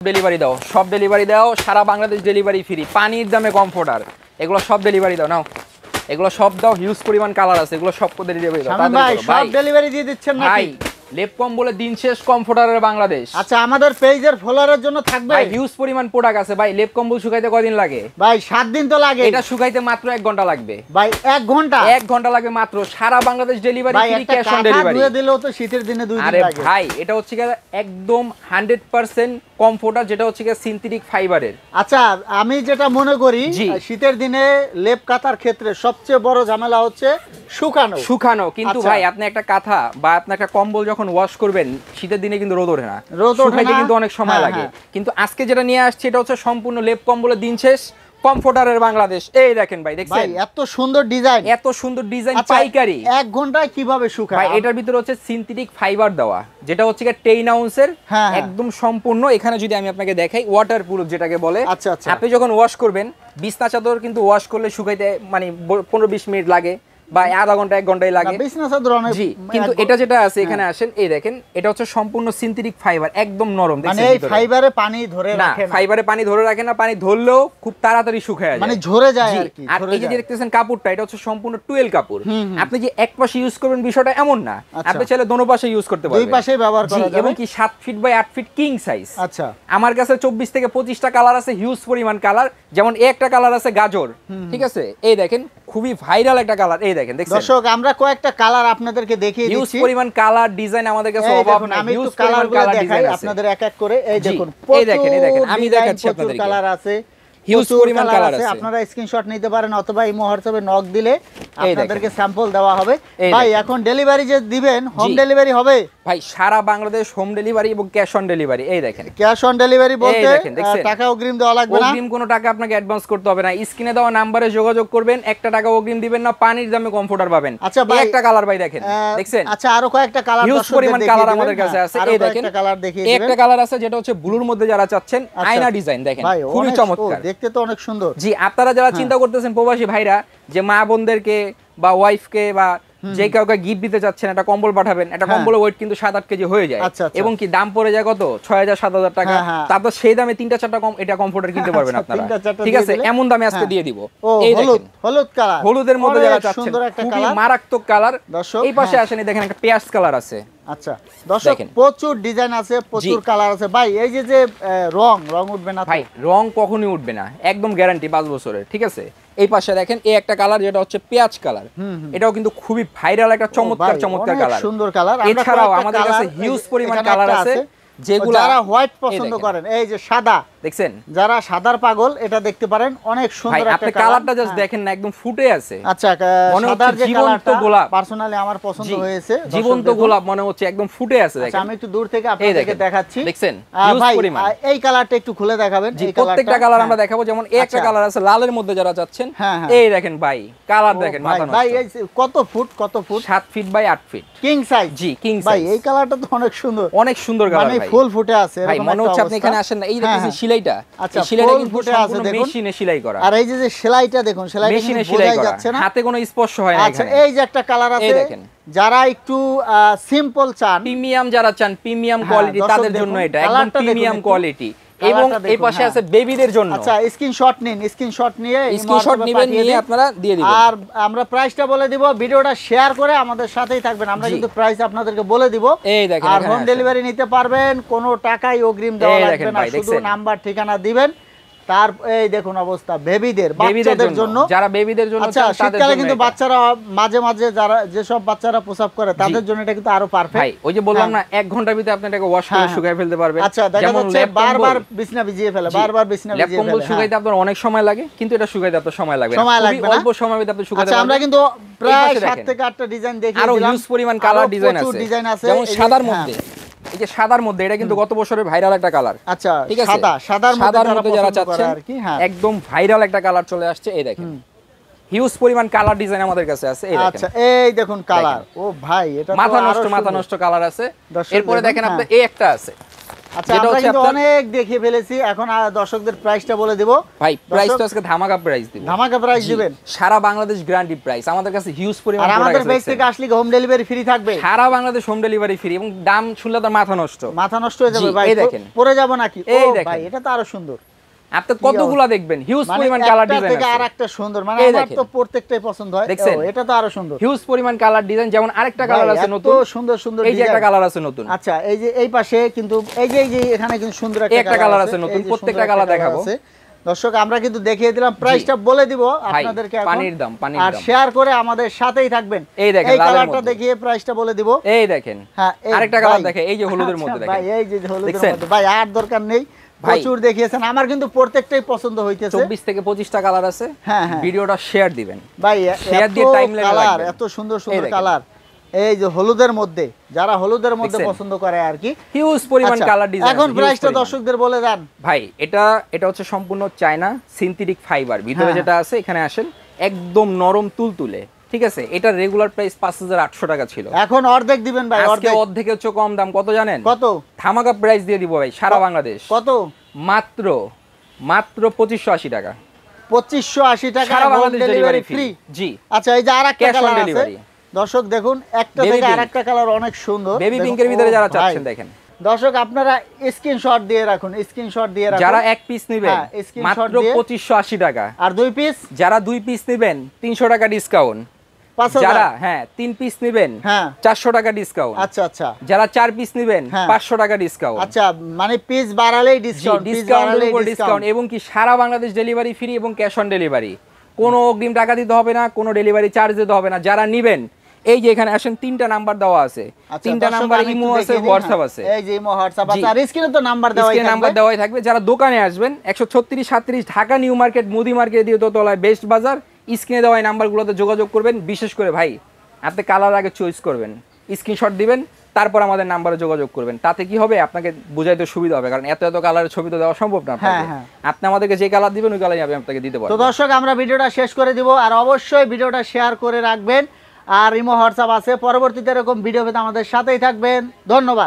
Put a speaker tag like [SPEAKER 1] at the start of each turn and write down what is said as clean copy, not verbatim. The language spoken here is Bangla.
[SPEAKER 1] ডেলিভারি দাও, সব ডেলিভারি দাও, সারা বাংলাদেশ ডেলিভারি ফ্রি, পানির দামে কমফোর্টার, এগুলো সব ডেলিভারি দাও। নাও এগুলো সব দাও, হিউজ পরিমাণ কালার আছে, এগুলো সব ডেলিভারি দাও।
[SPEAKER 2] ভাই সব ডেলিভারি দিয়ে দিচ্ছেন নাকি?
[SPEAKER 1] ভাই লেপ কম্বলে দিন শেষ কমফোর্টারের বাংলাদেশ।
[SPEAKER 2] আচ্ছা আমাদের পেজের ফলোয়ারের জন্য থাকবে
[SPEAKER 1] ভাই হিউজ পরিমাণ প্রোডাক্ট আছে ভাই। লেপ কম্বল শুকাইতে কয়দিন লাগে
[SPEAKER 2] ভাই? 7 দিন তো লাগে।
[SPEAKER 1] এটা শুকাইতে মাত্র 1 ঘন্টা লাগবে
[SPEAKER 2] ভাই। 1 ঘন্টা?
[SPEAKER 1] 1 ঘন্টা লাগবে মাত্র। সারা Bangladesh delivery free, cash on delivery.
[SPEAKER 2] ধুয়ে দিলেও তো শীতের দিনে 2 দিন লাগে।
[SPEAKER 1] আরে ভাই এটা হচ্ছে কি একদম 100% কমফোর্টার, যেটা হচ্ছে কি সিনথেটিক ফাইবারের।
[SPEAKER 2] আচ্ছা আমি যেটা মনে করি শীতের দিনে লেপ কাটার ক্ষেত্রে সবচেয়ে বড় ঝামেলা হচ্ছে শুকানো। কিন্তু ভাই আপনি একটা কাঁথা বা আপনি একটা কম্বল যখন ওয়াশ করবেন শীতের দিনে কিন্তু রোদ ওঠে না, শুকাইতে কিন্তু অনেক সময় লাগে। কিন্তু আজকে যেটা নিয়ে আসছে এটা হচ্ছে সম্পূর্ণ লেপ কম্বলের দিন শেষ কমফোর্টারের বাংলাদেশ। এই দেখেন ভাই, দেখছেন ভাই এত সুন্দর ডিজাইন,
[SPEAKER 1] এত সুন্দর ডিজাইন পাইকারি।
[SPEAKER 2] 1 ঘন্টায় কিভাবে শুকায়
[SPEAKER 1] ভাই? এটার ভিতরে হচ্ছে সিনথেটিক ফাইবার দেওয়া, যেটা হচ্ছে 10 আউন্সের, একদম সম্পূর্ণ। এখানে যদি আমি আপনাকে দেখাই ওয়াটারপ্রুফ যেটাকে বলে।
[SPEAKER 2] আচ্ছা আচ্ছা।
[SPEAKER 1] আপনি যখন ওয়াশ করবেন বিছনা চাদর কিন্তু ওয়াশ করলে শুকাইতে মানে 15-20 মিনিট লাগে বা আধা ঘন্টা 1 ঘন্টাই লাগে। জি, কিন্তু এটা যেটা আছে এখানে আসেন, এই দেখেন এটা হচ্ছে সম্পূর্ণ সিনথেটিক ফাইবার, একদম নরম।
[SPEAKER 2] মানে এই ফাইবারে পানি ধরে রাখে না?
[SPEAKER 1] ফাইবারে পানি ধরে রাখে না, পানি ধরলেও খুব তাড়াতাড়ি শুকায় যায়,
[SPEAKER 2] মানে ঝরে যায় আর কি।
[SPEAKER 1] আর এই যে দেখতেছেন কাপড়টা, এটা হচ্ছে সম্পূর্ণ টুয়েল কাপড়। আপনি যে এক পাশে ইউজ করবেন বিষয়টা এমন না, আপনি চাইলে দোনো পাশে ইউজ করতে পারবেন,
[SPEAKER 2] দুই পাশেই ব্যবহার করা যাবে।
[SPEAKER 1] এবং কি 7 feet by 8 feet king size.
[SPEAKER 2] আচ্ছা
[SPEAKER 1] আমার কাছে 24 থেকে 25টা কালার আছে, হিউজ পরিমাণ কালার। যেমন একটা কালার আছে গাজর, ঠিক আছে? এই দেখেন খুবই ভাইরাল একটা কালার। এই দেখেন, দেখছেন
[SPEAKER 2] দর্শক আমরা কয়েকটা কালার আপনাদেরকে দেখিয়ে দিচ্ছি।
[SPEAKER 1] হিউজ পরিমাণ কালার ডিজাইন আমাদের কাছে অভাব নাই।
[SPEAKER 2] আমি একটু কালারগুলো দেখাই আপনাদের এক এক করে। এই দেখুন,
[SPEAKER 1] এই দেখেন, এই দেখেন আমি দেখাচ্ছি আপনাদের।
[SPEAKER 2] কালার আছে,
[SPEAKER 1] হিউজ পরিমাণ কালার আছে।
[SPEAKER 2] আপনারা স্ক্রিনশট নিতে পারেন অথবা এই হোয়াটসঅ্যাপে নক দিলে আপনাদেরকে স্যাম্পল দেওয়া হবে। ভাই এখন ডেলিভারি যে দিবেন, হোম ডেলিভারি হবে?
[SPEAKER 1] ভাই সারা বাংলাদেশ হোম ডেলিভারি এবং ক্যাশ অন ডেলিভারি। এই দেখেন
[SPEAKER 2] ক্যাশ অন ডেলিভারি বলতে টাকা অগ্রিম দেওয়া লাগবে না?
[SPEAKER 1] অগ্রিম কোনো টাকা আপনাকে অ্যাডভান্স করতে হবে না। স্ক্রিনে দেওয়া নম্বরে যোগাযোগ করবেন, 1 টাকা অগ্রিম দিবেন না, পানির দামে কমফোর্টার পাবেন।
[SPEAKER 2] আচ্ছা ভাই
[SPEAKER 1] একটা কালার ভাই দেখেন, দেখছেন?
[SPEAKER 2] আচ্ছা আরো কয়েকটা কালার,
[SPEAKER 1] হিউজ পরিমাণ কালার আমাদের কাছে আছে। এই দেখেন
[SPEAKER 2] কালার দেখিয়ে দিবেন।
[SPEAKER 1] একটা কালার আছে যেটা হচ্ছে ব্লুর মধ্যে যারা চাচ্ছেন, আয়না ডিজাইন দেখেন, খুবই চমৎকার,
[SPEAKER 2] দেখতে তো অনেক সুন্দর।
[SPEAKER 1] জি, আপনারা যারা চিন্তা করতেছেন প্রবাসী ভাইরা যে মা বোনদেরকে বা ওয়াইফকে বা যে কাউকে গিফট দিতে চাচ্ছেন, একটা কম্বল পাঠাবেন, একটা কম্বলের ওয়েট কিন্তু 7-8 কেজি হয়ে যায়, এবং কি দাম পড়ে যায় কত 6000-7000 টাকা। তারপর সেই দামে 3-4টা কম এটা কমফোর্টার কিনতে পারবেন আপনারা, ঠিক আছে? এমন দামে আজকে দিয়ে দিব। এই দেখেন
[SPEAKER 2] হলুদ কালার,
[SPEAKER 1] হলুদের মধ্যে যারা চাচ্ছেন, খুবই মারাত্মক কালার। এই পাশে আসেন, দেখেন একটা পেঁয়াজ কালার আছে।
[SPEAKER 2] আচ্ছা দর্শক প্রচুর ডিজাইন আছে, প্রচুর কালার আছে। ভাই এই যে রং উঠবে না?
[SPEAKER 1] ভাই রং কখনোই উঠবে না, একদম গ্যারান্টি 5 বছরের, ঠিক আছে? এই পাশে দেখেন এই একটা কালার যেটা হচ্ছে পেঁয়াজ কালার, এটাও কিন্তু খুবই ভাইরাল একটা চমৎকার কালার,
[SPEAKER 2] সুন্দর কালার।
[SPEAKER 1] এছাড়াও আমাদের কাছে হিউজ পরিমাণ কালার আছে যেগুলো
[SPEAKER 2] যারা হোয়াইট পছন্দ করেন, এই যে সাদা দেখছেন, যারা সাদার পাগল এটা দেখতে পারেন, অনেক সুন্দর একটা কালার।
[SPEAKER 1] কালারটা জাস্ট দেখেন না, একদম ফুটে আছে।
[SPEAKER 2] আচ্ছা সাদার যে কালারটা গোলাপ পার্সোনালি আমার পছন্দ হয়েছে,
[SPEAKER 1] জীবন্ত গোলাপ মনে হচ্ছে, একদম ফুটে আছে। দেখেন
[SPEAKER 2] আমি একটু দূর থেকে আপনাদেরকে দেখাচ্ছি,
[SPEAKER 1] দেখছেন
[SPEAKER 2] হিউজ পরিমাণ। এই কালারটা একটু খুলে দেখাবেন।
[SPEAKER 1] এই প্রত্যেকটা কালার আমরা দেখাবো। যেমন এই একটা কালার আছে লালের মধ্যে যারা চাচ্ছেন, এই দেখেন ভাই কালার দেখেন, মাথা নষ্ট।
[SPEAKER 2] ভাই এই কত foot 7
[SPEAKER 1] feet by 8 feet
[SPEAKER 2] king size.
[SPEAKER 1] জি কিং সাইজ।
[SPEAKER 2] ভাই এই কালারটা তো অনেক সুন্দর,
[SPEAKER 1] অনেক সুন্দর কালার ভাই,
[SPEAKER 2] মানে ফুল ফুটে আছে।
[SPEAKER 1] ভাই মনে হচ্ছে আপনি এখানে আসেন না। এই দেখেন সেলাইটা,
[SPEAKER 2] আচ্ছা
[SPEAKER 1] সেলাইটা কিন্তু সম্পূর্ণ মেশিনে সেলাই করা।
[SPEAKER 2] আর এই যে সেলাইটা দেখুন, সেলাইটা
[SPEAKER 1] মেশিনে সেলাই করা, হাতে কোনো স্পর্শ হয় না।
[SPEAKER 2] আচ্ছা এই যে একটা কালার আছে, দেখেন যারা একটু সিম্পল চান,
[SPEAKER 1] প্রিমিয়াম যারা চান, প্রিমিয়াম কোয়ালিটি, তাদের জন্য এটা একদম প্রিমিয়াম কোয়ালিটি। এবং এই পাশে আছে বেবিদের জন্য।
[SPEAKER 2] আচ্ছা স্ক্রিনশট নিন, স্ক্রিনশট নিয়ে
[SPEAKER 1] আপনারা দিয়ে দিবেন।
[SPEAKER 2] আর আমরা প্রাইসটা বলে দিব, ভিডিওটা শেয়ার করে আমাদের সাথেই থাকবেন। আমরা কিন্তু প্রাইস আপনাদেরকে বলে দিব।
[SPEAKER 1] এই দেখেন,
[SPEAKER 2] আর হোম ডেলিভারি নিতে পারবেন, কোনো টাকাই অগ্রিম দেওয়া লাগবে না, শুধু নাম্বার ঠিকানা দিবেন। তার এই দেখুন অবস্থা, বেবিদের বাচ্চাদের জন্য, যারা বেবিদের জন্য। আচ্ছা শীতকালে কিন্তু বাচ্চারা মাঝে মাঝে যারা যেসব বাচ্চারা প্রসাব করে তাদের জন্য এটা কিন্তু আরো পারফেক্ট। ভাই
[SPEAKER 1] ওই যে বললাম না 1 ঘন্টার ভিতরে আপনি এটাকে ওয়াশ করে শুকায় ফেলতে পারবেন।
[SPEAKER 2] আচ্ছা দেখা যাচ্ছে বারবার বিছনা ভিজিয়ে ফেলে, বারবার বিছনা ভিজিয়ে ফেলে।
[SPEAKER 1] কম্বল শুকাইতে আপনার অনেক সময় লাগে, কিন্তু এটা শুকাইতে আপনার সময় লাগবে না, খুবই অল্প সময়ের ভিতরে আপনি শুকাতে পারবেন।
[SPEAKER 2] আচ্ছা আমরা কিন্তু প্রায় 7 থেকে 8টা ডিজাইন দেখিয়ে দিলাম,
[SPEAKER 1] আরো হিউজ পরিমাণ কালার ডিজাইন আছে। যেমন সাদার মধ্যে, এই যে সাদার মধ্যে, এটা কিন্তু গত বছরের ভাইরাল একটা কালার।
[SPEAKER 2] আচ্ছা
[SPEAKER 1] ঠিক আছে,
[SPEAKER 2] সাদার মধ্যে
[SPEAKER 1] যারা চাচ্ছেন একদম ভাইরাল একটা কালার চলে আসছে। এই দেখেন হিউজ পরিমাণ কালার ডিজাইন আমাদের কাছে আছে। এই দেখেন,
[SPEAKER 2] আচ্ছা এই দেখুন কালার, ও ভাই এটা তো
[SPEAKER 1] মাথা নষ্ট কালার আছে। এরপরে দেখেন আপনাদের এই একটা আছে,
[SPEAKER 2] আচ্ছা আমরা কিন্তু অনেক দেখিয়ে ফেলেছি, এখন দর্শকদের প্রাইসটা বলে দেব।
[SPEAKER 1] ভাই প্রাইস তো আজকে ধামাকা প্রাইস দিব।
[SPEAKER 2] ধামাকা প্রাইস দিবেন,
[SPEAKER 1] সারা বাংলাদেশ গ্যারান্টি প্রাইস। আমাদের কাছে হিউজ পরিমাণ
[SPEAKER 2] আর আমাদের পেজ থেকে আসলে হোম ডেলিভারি ফ্রি থাকবে,
[SPEAKER 1] সারা বাংলাদেশ হোম ডেলিভারি ফ্রি, এবং দাম শুনলে তো মাথা নষ্ট
[SPEAKER 2] হয়ে যাবে ভাই। এই দেখেন পরে যাব নাকি, ও ভাই এটা তো আরো সুন্দর।
[SPEAKER 1] আপনি কতগুলা দেখবেন, হিউজ পরিমাণ কালার ডিজাইন আছে,
[SPEAKER 2] আর একটা সুন্দর, মানে আমার তো প্রত্যেকটাই পছন্দ হয়। এটা তো আরো সুন্দর,
[SPEAKER 1] হিউজ পরিমাণ কালার ডিজাইন। যেমন আরেকটা কালার আছে নতুন,
[SPEAKER 2] তো সুন্দর সুন্দর,
[SPEAKER 1] এই যে একটা কালার আছে নতুন।
[SPEAKER 2] আচ্ছা এই যে এই পাশে কিন্তু এই যে এখানে কিন্তু সুন্দর
[SPEAKER 1] একটা কালার আছে নতুন, প্রত্যেকটা কালার দেখাবো
[SPEAKER 2] দর্শক। আমরা কিন্তু দেখিয়ে দিলাম, প্রাইসটা বলে দিব আপনাদেরকে এখন,
[SPEAKER 1] পানির দাম।
[SPEAKER 2] আর শেয়ার করে আমাদের সাথেই থাকবেন।
[SPEAKER 1] এই দেখেন
[SPEAKER 2] এই কালারটা দেখিয়ে প্রাইসটা বলে দিব।
[SPEAKER 1] এই দেখেন, হ্যাঁ আরেকটা কালার দেখেন, এই যে হলুদের মধ্যে দেখেন
[SPEAKER 2] ভাই, এই যে হলুদের মধ্যে ভাই আর দরকার নেই, প্রচুর দেখিয়েছেন। আমার কিন্তু প্রত্যেকটাই পছন্দ হইতেছে।
[SPEAKER 1] 24 থেকে 25টা কালার আছে।
[SPEAKER 2] হ্যাঁ,
[SPEAKER 1] ভিডিওটা শেয়ার দিবেন
[SPEAKER 2] ভাই,
[SPEAKER 1] শেয়ার দিয়ে টাইমলাইনে
[SPEAKER 2] কালার এত সুন্দর সুন্দর কালার, এই যে হলুদের মধ্যে, যারা হলুদের মধ্যে পছন্দ করে আর কি,
[SPEAKER 1] হিউজ পরিমাণ কালার ডিজাইন।
[SPEAKER 2] এখন প্রাইসটা দর্শকদের বলে দেন ভাই।
[SPEAKER 1] এটা হচ্ছে সম্পূর্ণ চায়না সিনথেটিক ফাইবার, ভিতরে যেটা আছে, এখানে আসেন একদম নরম তুলতুলে, ঠিক আছে। এটা রেগুলার প্রাইস 5800 টাকা ছিল,
[SPEAKER 2] এখন অর্ধেক দিবেন ভাই।
[SPEAKER 1] অর্ধেকের হচ্ছে কম দাম, কত জানেন?
[SPEAKER 2] কত?
[SPEAKER 1] ধামাকা প্রাইস দিয়ে দিব ভাই, সারা বাংলাদেশ।
[SPEAKER 2] কত?
[SPEAKER 1] মাত্র 2580 টাকা।
[SPEAKER 2] 2580 টাকা,
[SPEAKER 1] সারা বাংলাদেশ ডেলিভারি ফ্রি। জি।
[SPEAKER 2] আচ্ছা এই যে আরেকটা কালার আছে দর্শক, দেখুন একটা থেকে আরেকটা কালার অনেক সুন্দর,
[SPEAKER 1] বেবি পিঙ্কের ভিতরে যারা চাচ্ছেন দেখেন।
[SPEAKER 2] দর্শক আপনারা স্ক্রিনশট দিয়ে রাখুন, স্ক্রিনশট দিয়ে রাখুন।
[SPEAKER 1] যারা এক পিস নেবেন মাত্র 2580 টাকা,
[SPEAKER 2] আর দুই পিস,
[SPEAKER 1] যারা দুই পিস নেবেন 300 টাকা ডিসকাউন্ট, যারা 3 পিস নেবেন 400 টাকা ডিসকাউন্ট।
[SPEAKER 2] আচ্ছা আচ্ছা,
[SPEAKER 1] যারা 4 পিস নেবেন 500 টাকা ডিসকাউন্ট।
[SPEAKER 2] আচ্ছা মানে পিস বাড়ালেই ডিসকাউন্ট,
[SPEAKER 1] ডিসকাউন্টের উপর ডিসকাউন্ট, এবং কি সারা বাংলাদেশ ডেলিভারি ফ্রি এবং ক্যাশ অন ডেলিভারি। কোনো অগ্রিম টাকা দিতে হবে না, কোনো ডেলিভারি চার্জ দিতে হবে না। যারা নেবেন এই যে এখানে আসেন, 3টা নাম্বার দেওয়া আছে, 3টা নাম্বার ইমো আছে, হোয়াটসঅ্যাপ আছে।
[SPEAKER 2] এই যে ইমো হোয়াটসঅ্যাপ আছে, আর স্ক্রিনে তো নাম্বার
[SPEAKER 1] দেওয়াই থাকবে। যারা দোকানে আসবেন 136-37 ঢাকা নিউ মার্কেট, মুদি মার্কেট দিয়ে দোতলায় বেস্ট বাজার, স্ক্রিনে দেওয়া এই নাম্বারগুলোতে যোগাযোগ করবেন। বিশেষ করে ভাই আপনি কালার আগে চয়েস করবেন, স্ক্রিনশট দিবেন, তারপর আমাদের নাম্বারে যোগাযোগ করবেন। তাতে কি হবে, আপনাকে বুঝাইতে সুবিধা হবে, কারণ এত কালারের ছবি তো দেওয়া সম্ভব না। আপনি আমাদেরকে যে কালার দিবেন ওই কালারই আমি আপনাকে দিতে পারবো।
[SPEAKER 2] তো দর্শক আমরা ভিডিওটা শেষ করে দিব, আর অবশ্যই ভিডিওটা শেয়ার করে রাখবেন, আর ইমো হোয়াটসঅ্যাপ আছে। পরবর্তীতে এরকম ভিডিও পেতে আমাদের সাথেই থাকবেন। ধন্যবাদ।